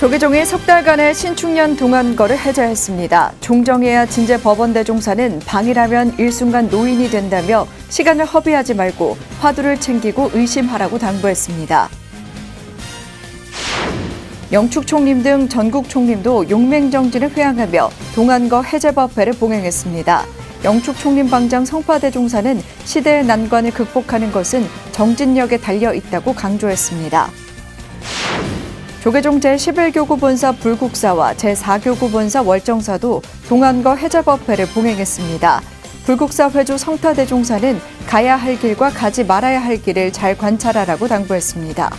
조계종이 석 달간의 신축년 동안거를 해제했습니다. 종정해야 진제 법원대종사는 방일하면 일순간 노인이 된다며 시간을 허비하지 말고 화두를 챙기고 의심하라고 당부했습니다. 영축 총림 등 전국 총림도 용맹정진을 회항하며 동안거 해제법회를 봉행했습니다. 영축 총림 방장 성파대종사는 시대의 난관을 극복하는 것은 정진력에 달려 있다고 강조했습니다. 조계종 제11교구 본사 불국사와 제4교구 본사 월정사도 동안거 해제법회를 봉행했습니다. 불국사 회주 성타대종사는 가야 할 길과 가지 말아야 할 길을 잘 관찰하라고 당부했습니다.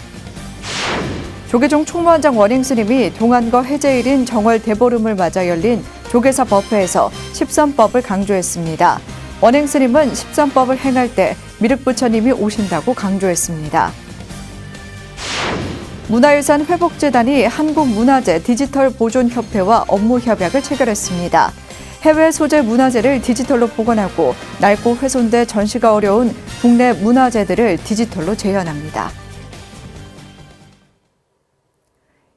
조계종 총무원장 원행스님이 동안거 해제일인 정월 대보름을 맞아 열린 조계사 법회에서 십선법을 강조했습니다. 원행스님은 십선법을 행할 때 미륵부처님이 오신다고 강조했습니다. 문화유산 회복재단이 한국문화재 디지털 보존협회와 업무 협약을 체결했습니다. 해외 소재 문화재를 디지털로 복원하고 낡고 훼손돼 전시가 어려운 국내 문화재들을 디지털로 재현합니다.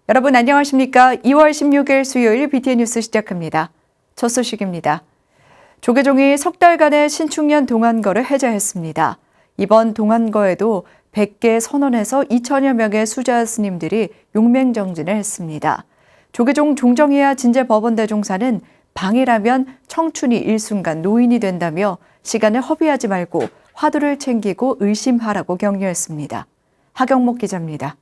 여러분 안녕하십니까? 2월 16일 수요일 BTN 뉴스 시작합니다. 첫 소식입니다. 조계종이 석 달간의 신축년 동안거를 해제했습니다. 이번 동안거에도 100개 선원에서 2천여 명의 수자 스님들이 용맹정진을 했습니다. 조계종 종정해야 진제 법원대종사는 방일하면 청춘이 일순간 노인이 된다며 시간을 허비하지 말고 화두를 챙기고 의심하라고 격려했습니다. 하경목 기자입니다.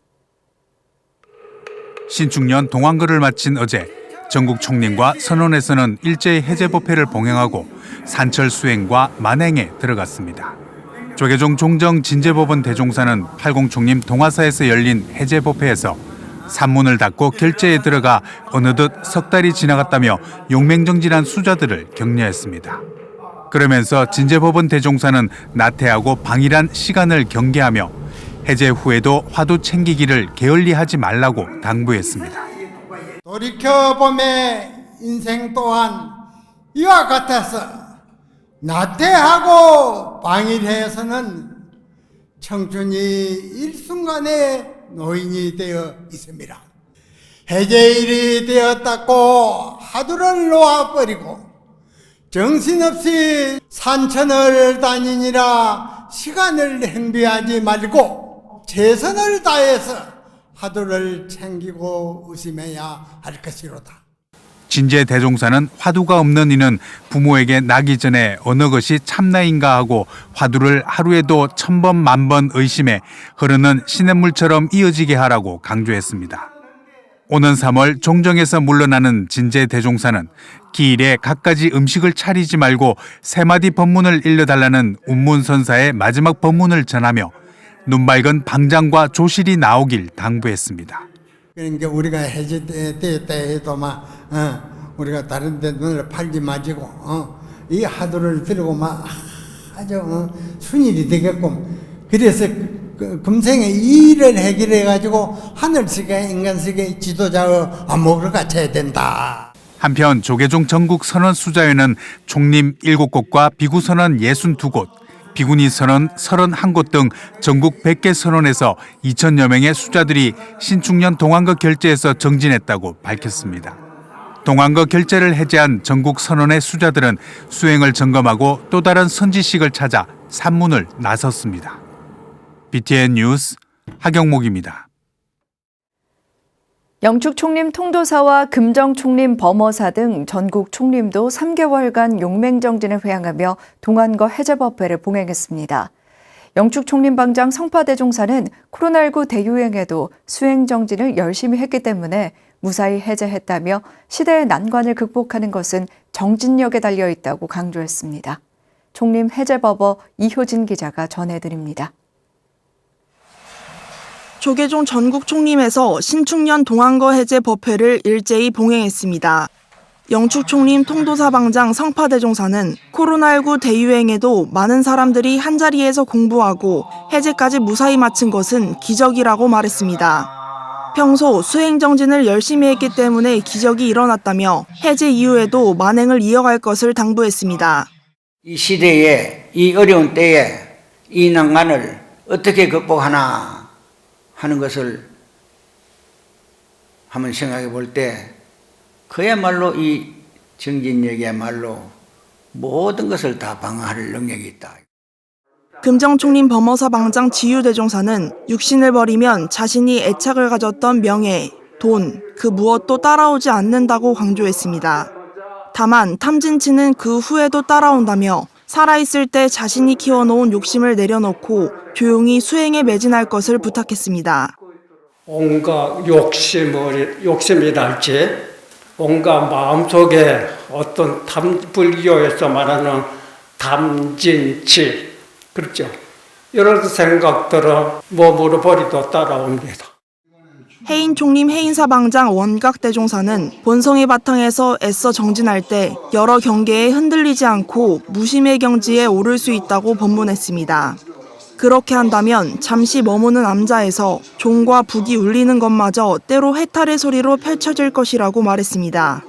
신축년 동안거를 마친 어제 전국 총림과 선원에서는 일제히 해제법회를 봉행하고 산철 수행과 만행에 들어갔습니다. 조계종 종정 진제법원 대종사는 팔공총림 동화사에서 열린 해제법회에서 산문을 닫고 결제에 들어가 어느덧 석 달이 지나갔다며 용맹정진한 수자들을 격려했습니다. 그러면서 진제법원 대종사는 나태하고 방일한 시간을 경계하며 해제 후에도 화두 챙기기를 게을리하지 말라고 당부했습니다. 돌이켜보매 인생 또한 이와 같아서 나태하고 방일해서는 청춘이 일순간에 노인이 되어 있습니다. 해제일이 되었다고 하두를 놓아버리고 정신없이 산천을 다니니라 시간을 행비하지 말고 최선을 다해서 화두를 챙기고 의심해야 할 것이로다. 진제 대종사는 화두가 없는 이는 부모에게 나기 전에 어느 것이 참나인가 하고 화두를 하루에도 1000번 10,000번 의심해 흐르는 시냇물처럼 이어지게 하라고 강조했습니다. 오는 3월 종정에서 물러나는 진제 대종사는 기일에 갖가지 음식을 차리지 말고 3마디 법문을 일러달라는 운문선사의 마지막 법문을 전하며 눈맑은 방장과 조실이 나오길 당부했습니다. 그러니까 우리가 해제되었다 해도 우리가 다른 데 눈을 팔지 마시고 이 하두를 들고 아주 순일이 되게끔 그래서 금생에 이 일을 해결해 가지고 하늘세계 인간세계 지도자의 안목을 갖춰야 된다. 한편 조계종 전국 선원 수자회는 총림 7곳과 비구 선원 62곳, 비구니 선원 31곳 등 전국 100개 선원에서 2천여 명의 수자들이 신축년 동안거 결제에서 정진했다고 밝혔습니다. 동안거 결제를 해제한 전국 선원의 수자들은 수행을 점검하고 또 다른 선지식을 찾아 산문을 나섰습니다. BTN 뉴스 하경목입니다. 영축 총림 통도사와 금정 총림 범어사 등 전국 총림도 3개월간 용맹정진을 회항하며 동안거 해제법회를 봉행했습니다. 영축 총림 방장 성파대종사는 코로나19 대유행에도 수행정진을 열심히 했기 때문에 무사히 해제했다며 시대의 난관을 극복하는 것은 정진력에 달려 있다고 강조했습니다. 총림 해제법어 이효진 기자가 전해드립니다. 조계종 전국 총림에서 신축년 동안거 해제 법회를 일제히 봉행했습니다. 영축 총림 통도사 방장 성파대종사는 코로나19 대유행에도 많은 사람들이 한자리에서 공부하고 해제까지 무사히 마친 것은 기적이라고 말했습니다. 평소 수행정진을 열심히 했기 때문에 기적이 일어났다며 해제 이후에도 만행을 이어갈 것을 당부했습니다. 이 시대에 이 어려운 때에 이 난관을 어떻게 극복하나 하는 것을 한번 생각해 볼 때 그야말로 이 정진역이야말로 모든 것을 다 방어할 능력이 있다. 금정총림 범어사방장 지유대종사는 육신을 버리면 자신이 애착을 가졌던 명예, 돈, 그 무엇도 따라오지 않는다고 강조했습니다. 다만 탐진치는 그 후에도 따라온다며 살아있을 때 자신이 키워놓은 욕심을 내려놓고 조용히 수행에 매진할 것을 부탁했습니다. 온갖 욕심이랄지 온갖 마음속에 어떤 불교에서 말하는 탐진치, 그렇죠. 이런 생각들은 몸으로 버리도 따라옵니다. 해인 총림 해인사방장 원각대종사는 본성의 바탕에서 애써 정진할 때 여러 경계에 흔들리지 않고 무심의 경지에 오를 수 있다고 법문했습니다. 그렇게 한다면 잠시 머무는 암자에서 종과 북이 울리는 것마저 때로 해탈의 소리로 펼쳐질 것이라고 말했습니다.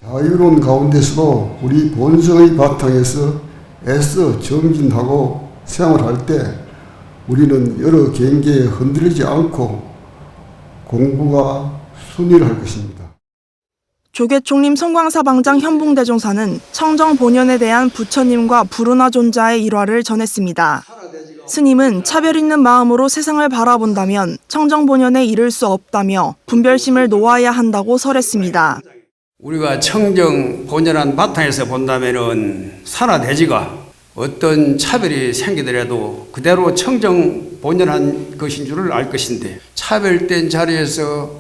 자유로운 가운데서도 우리 본성의 바탕에서 애써 정진하고 생활할 때 우리는 여러 경계에 흔들리지 않고 공부가 순위할 것입니다. 조계총림 송광사방장 현봉대종사는 청정 본연에 대한 부처님과 불운하 존자의 일화를 전했습니다. 스님은 차별 있는 마음으로 세상을 바라본다면 청정 본연에 이를 수 없다며 분별심을 놓아야 한다고 설했습니다. 우리가 청정 본연한 바탕에서 본다면은 산하대지가 어떤 차별이 생기더라도 그대로 청정 본연한 것인 줄을 알 것인데 차별된 자리에서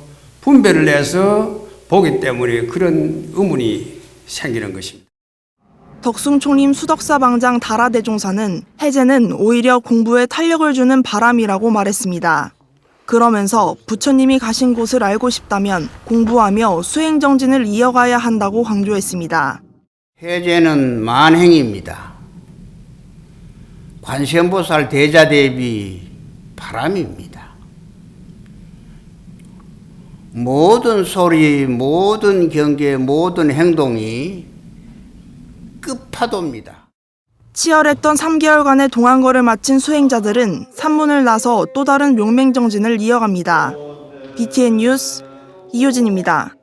분별을 해서 보기 때문에 그런 의문이 생기는 것입니다. 덕숭총림 수덕사방장 다라대종사는 해제는 오히려 공부에 탄력을 주는 바람이라고 말했습니다. 그러면서 부처님이 가신 곳을 알고 싶다면 공부하며 수행정진을 이어가야 한다고 강조했습니다. 해제는 만행입니다. 관세음보살 대자 대비 바람입니다. 모든 소리, 모든 경계, 모든 행동이 끝파도입니다. 치열했던 3개월간의 동안거를 마친 수행자들은 산문을 나서 또 다른 명맹정진을 이어갑니다. BTN 뉴스 이효진입니다.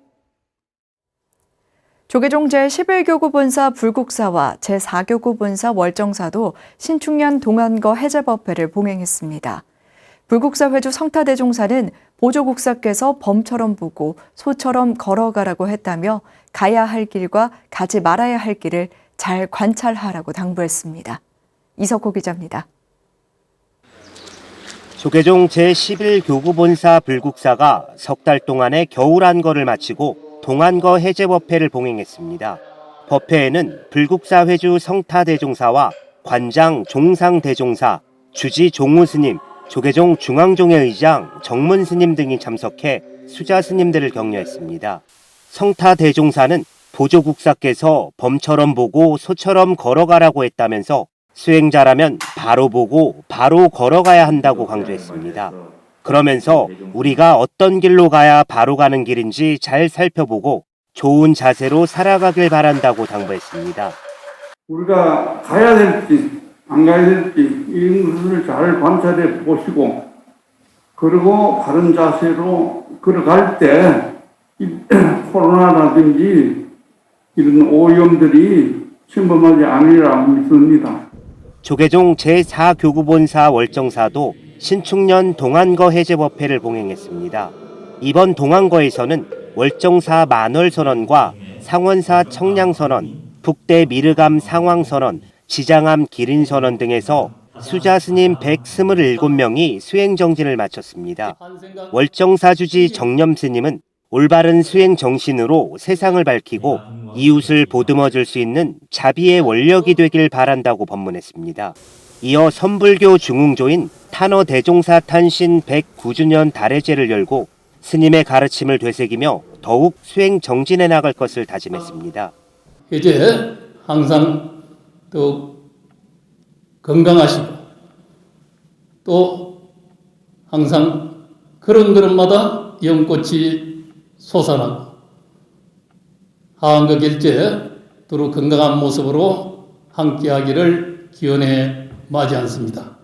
조계종 제11교구 본사 불국사와 제4교구 본사 월정사도 신축년 동안거 해제법회를 봉행했습니다. 불국사 회주 성타대종사는 보조국사께서 범처럼 보고 소처럼 걸어가라고 했다며 가야 할 길과 가지 말아야 할 길을 잘 관찰하라고 당부했습니다. 이석호 기자입니다. 조계종 제11교구본사 불국사가 석 달 동안의 겨울안거를 마치고 동안거 해제법회를 봉행했습니다. 법회에는 불국사 회주 성타대종사와 관장 종상대종사, 주지 종우스님, 조계종 중앙종회 의장 정문스님 등이 참석해 수자스님들을 격려했습니다. 성타대종사는 보조국사께서 범처럼 보고 소처럼 걸어가라고 했다면서 수행자라면 바로 보고 바로 걸어가야 한다고 강조했습니다. 그러면서 우리가 어떤 길로 가야 바로 가는 길인지 잘 살펴보고 좋은 자세로 살아가길 바란다고 당부했습니다. 우리가 가야 될지 안 가야 될지 이런 것을 잘 관찰해 보시고 그리고 바른 자세로 걸어갈 때 코로나라든지 이런 오염들이 침범하지 않으리라 믿습니다. 조계종 제4교구본사 월정사도 신축년 동안거 해제법회를 봉행했습니다. 이번 동안거에서는 월정사 만월선언과 상원사 청량선언, 북대 미르감 상황선언, 지장암 기린선언 등에서 수자스님 127명이 수행정진을 마쳤습니다. 월정사 주지 정념스님은 올바른 수행 정신으로 세상을 밝히고 이웃을 보듬어 줄 수 있는 자비의 원력이 되길 바란다고 법문했습니다. 이어 선불교 중흥조인 탄어대종사 탄신 109주년 달해제를 열고 스님의 가르침을 되새기며 더욱 수행 정진해 나갈 것을 다짐했습니다. 이제 항상 또 건강하시고 또 항상 그런 연꽃이 솟아나고 하한거 결제 두루 건강한 모습으로 함께하기를 기원해 마지 않습니다.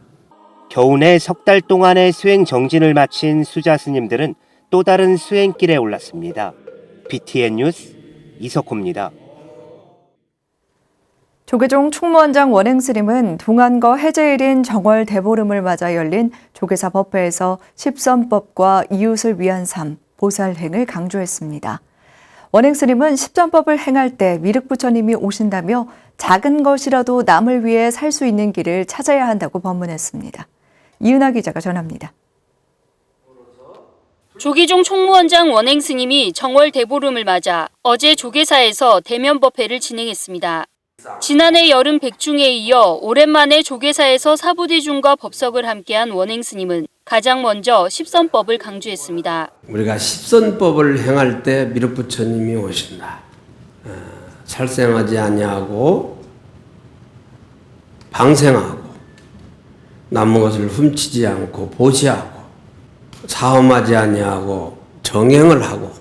겨우내 석 달 동안의 수행 정진을 마친 수자 스님들은 또 다른 수행길에 올랐습니다. BTN 뉴스 이석호입니다. 조계종 총무원장 원행스님은 동안거 해제일인 정월 대보름을 맞아 열린 조계사 법회에서 십선법과 이웃을 위한 삶, 보살행을 강조했습니다. 원행스님은 십선법을 행할 때 미륵부처님이 오신다며 작은 것이라도 남을 위해 살 수 있는 길을 찾아야 한다고 법문했습니다. 이은하 기자가 전합니다. 조계종 총무원장 원행스님이 정월 대보름을 맞아 어제 조계사에서 대면법회를 진행했습니다. 지난해 여름 백중에 이어 오랜만에 조계사에서 사부대중과 법석을 함께한 원행스님은 가장 먼저 십선법을 강조했습니다. 우리가 십선법을 행할 때 미륵부처님이 오신다. 살생하지 아니하고 방생하고 남의 것을 훔치지 않고 보시하고 사험하지 아니하고 정행을 하고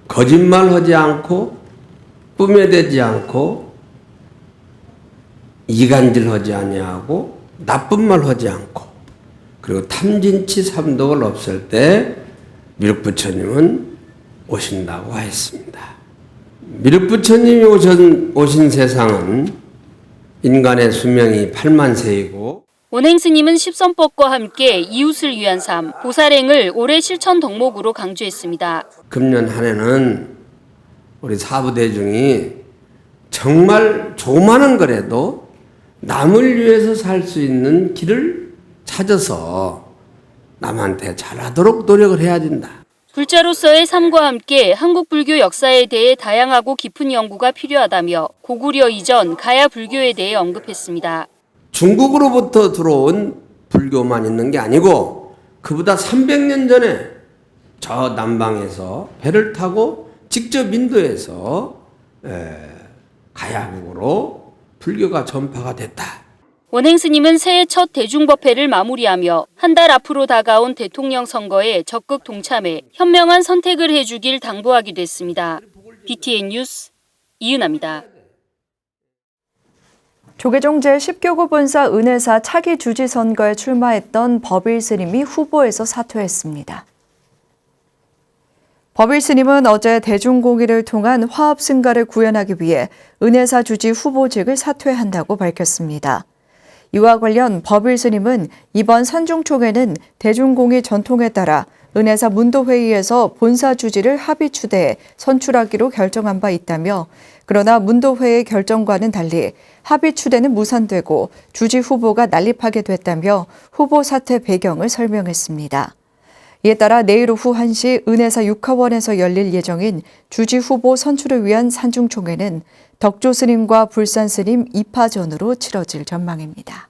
거짓말하지 않고 뿜에대지 않고 이간질하지 아니하고 나쁜 말 하지 않고 그리고 탐진치 삼독을 없앨 때 미륵부처님은 오신다고 하였습니다. 미륵부처님이 오신 세상은 인간의 수명이 8만 세이고 원행스님은 십선법과 함께 이웃을 위한 삶, 보살행을 올해 실천 덕목으로 강조했습니다. 금년 한 해는 우리 사부대중이 정말 조그마한 거라도 남을 위해서 살 수 있는 길을 찾아서 남한테 잘하도록 노력을 해야 된다. 불자로서의 삶과 함께 한국 불교 역사에 대해 다양하고 깊은 연구가 필요하다며 고구려 이전 가야 불교에 대해 언급했습니다. 중국으로부터 들어온 불교만 있는 게 아니고 그보다 300년 전에 저 남방에서 배를 타고 직접 인도에서 가야국으로 불교가 전파가 됐다. 원행스님은 새해 첫 대중법회를 마무리하며 한 달 앞으로 다가온 대통령 선거에 적극 동참해 현명한 선택을 해주길 당부하기도 했습니다. BTN 뉴스 이은하입니다. 조계종 제10교구 본사 은혜사 차기 주지 선거에 출마했던 법일 스님이 후보에서 사퇴했습니다. 법일 스님은 어제 대중공의를 통한 화합 승가를 구현하기 위해 은혜사 주지 후보직을 사퇴한다고 밝혔습니다. 이와 관련 법일 스님은 이번 산중총회는 대중공의 전통에 따라 은혜사 문도회의에서 본사 주지를 합의 추대해 선출하기로 결정한 바 있다며 그러나 문도회의 결정과는 달리 합의 추대는 무산되고 주지 후보가 난립하게 됐다며 후보 사퇴 배경을 설명했습니다. 이에 따라 내일 오후 1시 은혜사 육하원에서 열릴 예정인 주지 후보 선출을 위한 산중총회는 덕조 스님과 불산 스님 2파전으로 치러질 전망입니다.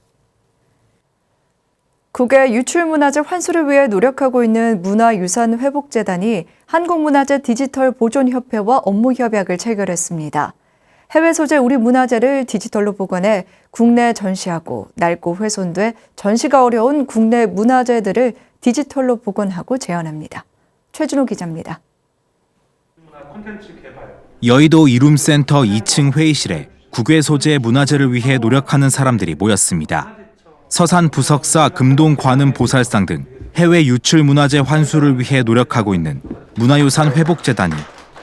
국외 유출문화재 환수를 위해 노력하고 있는 문화유산회복재단이 한국문화재 디지털보존협회와 업무협약을 체결했습니다. 해외 소재 우리 문화재를 디지털로 보관해 국내에 전시하고 낡고 훼손돼 전시가 어려운 국내 문화재들을 디지털로 복원하고 재현합니다. 최준호 기자입니다. 여의도 이룸센터 2층 회의실에 국외 소재 문화재를 위해 노력하는 사람들이 모였습니다. 서산 부석사 금동 관음 보살상 등 해외 유출 문화재 환수를 위해 노력하고 있는 문화유산 회복재단이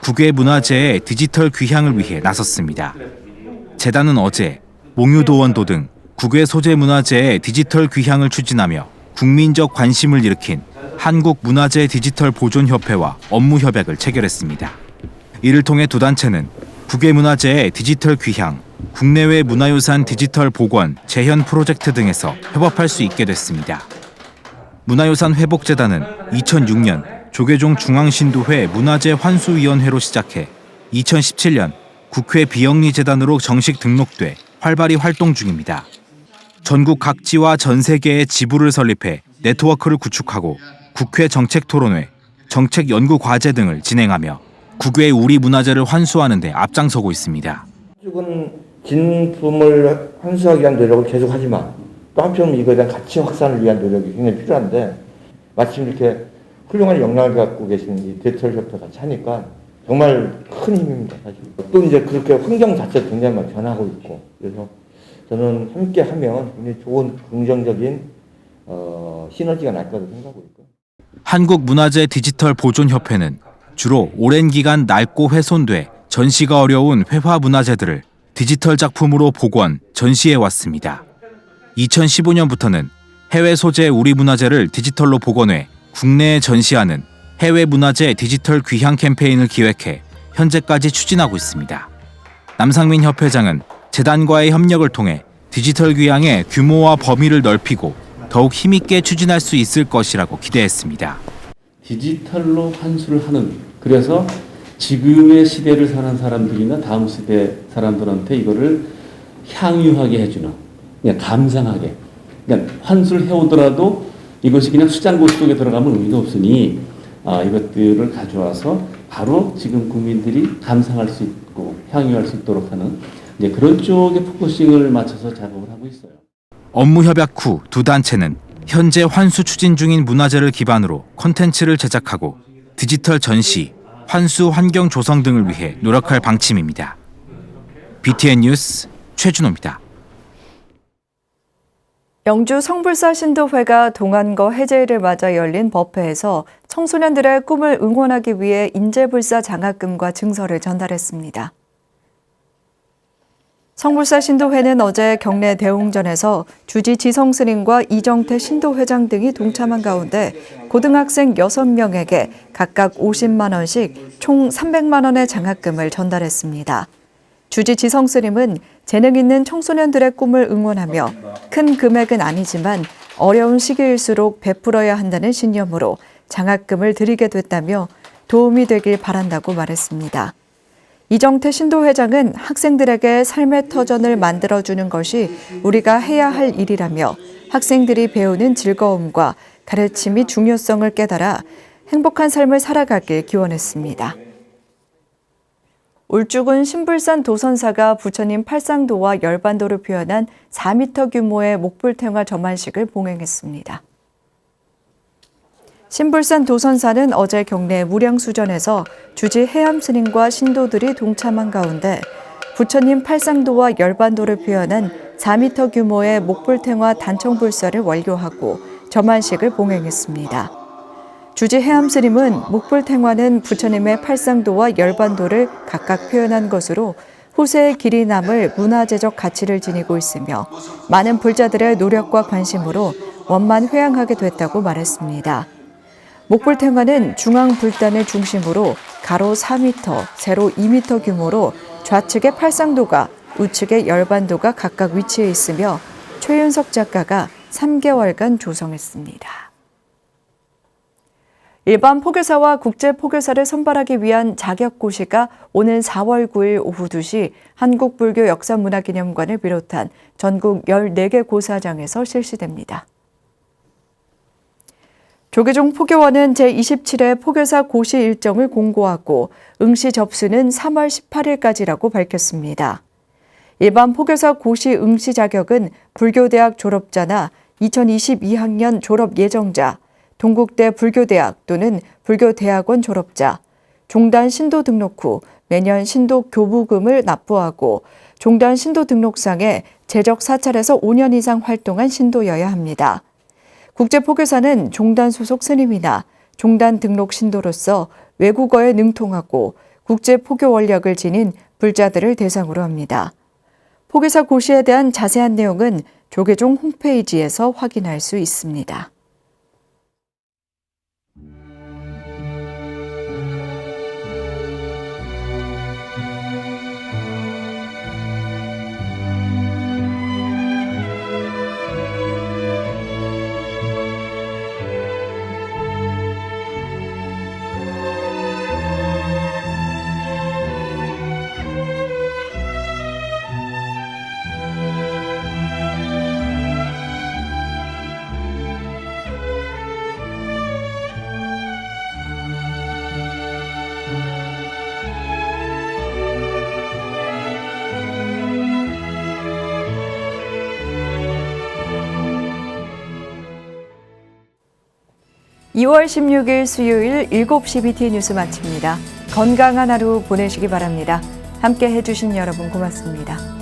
국외 문화재의 디지털 귀향을 위해 나섰습니다. 재단은 어제 몽유도원도 등 국외 소재 문화재의 디지털 귀향을 추진하며 국민적 관심을 일으킨 한국문화재 디지털 보존협회와 업무협약을 체결했습니다. 이를 통해 두 단체는 국외 문화재의 디지털 귀향, 국내외 문화유산 디지털 복원, 재현 프로젝트 등에서 협업할 수 있게 됐습니다. 문화유산 회복재단은 2006년 조계종 중앙신도회 문화재 환수위원회로 시작해 2017년 국회 비영리재단으로 정식 등록돼 활발히 활동 중입니다. 전국 각지와 전 세계의 지부를 설립해 네트워크를 구축하고 국회 정책토론회, 정책연구과제 등을 진행하며 국외 우리 문화재를 환수하는 데 앞장서고 있습니다. 죽은 진품을 환수하기 위한 노력을 계속하지만 또 한편 이거에 대한 가치 확산을 위한 노력이 굉장히 필요한데 마침 이렇게 훌륭한 역량을 갖고 계신 이 디지털 협회 같이 하니까 정말 큰 힘입니다, 사실. 또 이제 그렇게 환경 자체가 굉장히 많이 변하고 있고 그래서 저는 함께 하면 굉장히 좋은 긍정적인 시너지가 날 거라고 생각하고 있고요. 한국문화재 디지털 보존협회는 주로 오랜 기간 낡고 훼손돼 전시가 어려운 회화 문화재들을 디지털 작품으로 복원, 전시해 왔습니다. 2015년부터는 해외 소재 우리 문화재를 디지털로 복원해 국내에 전시하는 해외 문화재 디지털 귀향 캠페인을 기획해 현재까지 추진하고 있습니다. 남상민 협회장은 재단과의 협력을 통해 디지털 귀향의 규모와 범위를 넓히고 더욱 힘있게 추진할 수 있을 것이라고 기대했습니다. 디지털로 환수를 하는, 그래서 지금의 시대를 사는 사람들이나 다음 세대 사람들한테 이거를 향유하게 해주는, 그냥 감상하게, 그냥 환수를 해오더라도 이것이 그냥 수장고 속에 들어가면 의미가 없으니 이것들을 가져와서 바로 지금 국민들이 감상할 수 있고 향유할 수 있도록 하는 그런 쪽에 포커싱을 맞춰서 작업을 하고 있어요. 업무 협약 후 두 단체는 현재 환수 추진 중인 문화재를 기반으로 콘텐츠를 제작하고 디지털 전시, 환수 환경 조성 등을 위해 노력할 방침입니다. BTN 뉴스 최준호입니다. 영주 성불사 신도회가 동안거 해제를 맞아 열린 법회에서 청소년들의 꿈을 응원하기 위해 인재불사 장학금과 증서를 전달했습니다. 성불사 신도회는 어제 경내 대웅전에서 주지 지성 스님과 이정태 신도회장 등이 동참한 가운데 고등학생 6명에게 각각 50만 원씩 총 300만 원의 장학금을 전달했습니다. 주지 지성 스님은 재능 있는 청소년들의 꿈을 응원하며 큰 금액은 아니지만 어려운 시기일수록 베풀어야 한다는 신념으로 장학금을 드리게 됐다며 도움이 되길 바란다고 말했습니다. 이정태 신도회장은 학생들에게 삶의 터전을 만들어주는 것이 우리가 해야 할 일이라며 학생들이 배우는 즐거움과 가르침이 중요성을 깨달아 행복한 삶을 살아가길 기원했습니다. 울주군 신불산 도선사가 부처님 팔상도와 열반도를 표현한 4m 규모의 목불탱화 점안식을 봉행했습니다. 신불산 도선사는 어제 경내 무량수전에서 주지 해암스님과 신도들이 동참한 가운데 부처님 팔상도와 열반도를 표현한 4m 규모의 목불탱화 단청불사를 완료하고 점안식을 봉행했습니다. 주지 해암스님은 목불탱화는 부처님의 팔상도와 열반도를 각각 표현한 것으로 후세의 길이 남을 문화재적 가치를 지니고 있으며 많은 불자들의 노력과 관심으로 원만 회양하게 됐다고 말했습니다. 목불탱화는 중앙 불단을 중심으로 가로 4m, 세로 2m 규모로 좌측에 팔상도가, 우측에 열반도가 각각 위치해 있으며 최윤석 작가가 3개월간 조성했습니다. 일반 포교사와 국제 포교사를 선발하기 위한 자격고시가 오는 4월 9일 오후 2시 한국불교 역사문화기념관을 비롯한 전국 14개 고사장에서 실시됩니다. 조계종 포교원은 제27회 포교사 고시 일정을 공고하고 응시 접수는 3월 18일까지라고 밝혔습니다. 일반 포교사 고시 응시 자격은 불교대학 졸업자나 2022학년 졸업 예정자, 동국대 불교대학 또는 불교대학원 졸업자, 종단 신도 등록 후 매년 신도 교부금을 납부하고 종단 신도 등록상에 제적 사찰에서 5년 이상 활동한 신도여야 합니다. 국제포교사는 종단 소속 스님이나 종단 등록 신도로서 외국어에 능통하고 국제포교 원력을 지닌 불자들을 대상으로 합니다. 포교사 고시에 대한 자세한 내용은 조계종 홈페이지에서 확인할 수 있습니다. (2월 16일) 수요일 7시 BTN 뉴스 마칩니다. 건강한 하루 보내시기 바랍니다. 함께 해주신 여러분 고맙습니다.